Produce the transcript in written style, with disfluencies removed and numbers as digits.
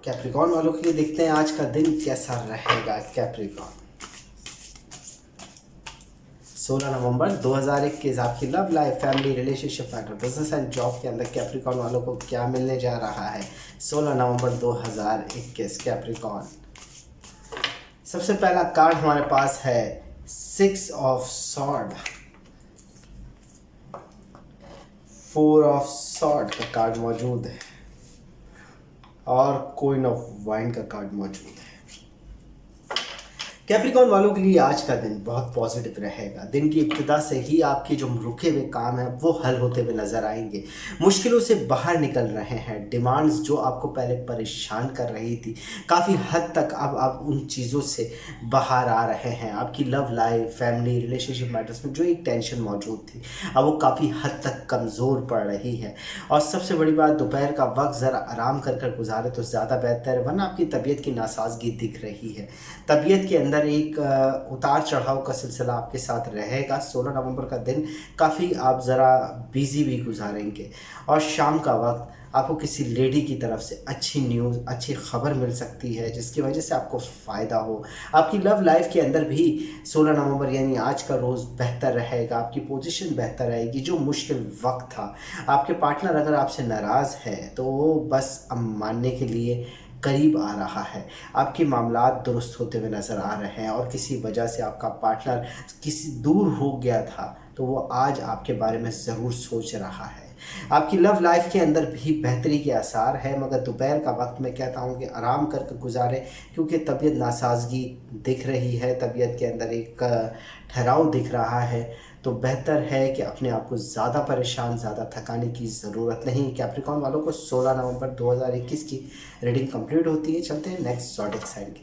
Capricorn वालों के लिए देखते हैं आज का दिन कैसा रहेगा। कैप्रिकॉर्न 16 नवंबर 2021 आपकी love life, family, relationship matter, business and job के अंदर कैप्रिकॉर्न वालों को क्या मिलने जा रहा है 16 नवंबर 2021 कैप्रिकॉर्न। सबसे पहला कार्ड हमारे पास है 6 ऑफ सॉर्ड, 4 ऑफ सॉर्ड का कार्ड मौजूद है और क्वीन ऑफ वाइन का कार्ड मौजूद है। कैप्रिकॉर्न वालों के लिए आज का दिन बहुत पॉजिटिव रहेगा। दिन की इब्तिदा से ही आपके जो रुके हुए काम हैं वो हल होते हुए नजर आएंगे। मुश्किलों से बाहर निकल रहे हैं। डिमांड्स जो आपको पहले परेशान कर रही थी, काफ़ी हद तक अब आप उन चीज़ों से बाहर आ रहे हैं। आपकी love life, family, relationship matters में जो एक टेंशन मौजूद थी अब वो काफ़ी हद तक कमज़ोर पड़ रही है। और सबसे बड़ी बात, दोपहर का वक्त ज़रा आराम कर गुजारे तो ज़्यादा बेहतर है, वरना आपकी तबीयत की नासाजगी दिख रही है। तबीयत के अंदर एक उतार चढ़ाव का सिलसिला आपके साथ रहेगा। 16 नवंबर का दिन काफ़ी आप ज़रा बिजी भी गुजारेंगे और शाम का वक्त आपको किसी लेडी की तरफ से अच्छी न्यूज़, अच्छी खबर मिल सकती है जिसकी वजह से आपको फ़ायदा हो। आपकी लव लाइफ के अंदर भी 16 नवंबर यानी आज का रोज़ बेहतर रहेगा। आपकी पोजीशन बेहतर रहेगी। जो मुश्किल वक्त था, आपके पार्टनर अगर आपसे नाराज़ है तो वो बस अब मानने के लिए करीब आ रहा है। आपके मामलात दुरुस्त होते हुए नज़र आ रहे हैं और किसी वजह से आपका पार्टनर किसी दूर हो गया था तो वो आज आपके बारे में ज़रूर सोच रहा है। आपकी लव लाइफ के अंदर भी बेहतरी के आसार है, मगर दोपहर का वक्त मैं कहता हूँ कि आराम करके गुजारें क्योंकि तबीयत नासाजगी दिख रही है, तबीयत के अंदर एक ठहराव दिख रहा है। तो बेहतर है कि अपने आप को ज़्यादा परेशान, ज़्यादा थकाने की ज़रूरत नहीं। कैप्रिकॉर्न वालों को 16 नवंबर 2021 की रीडिंग कंप्लीट होती है। चलते हैं नेक्स्ट ज़ोडिएक साइन की।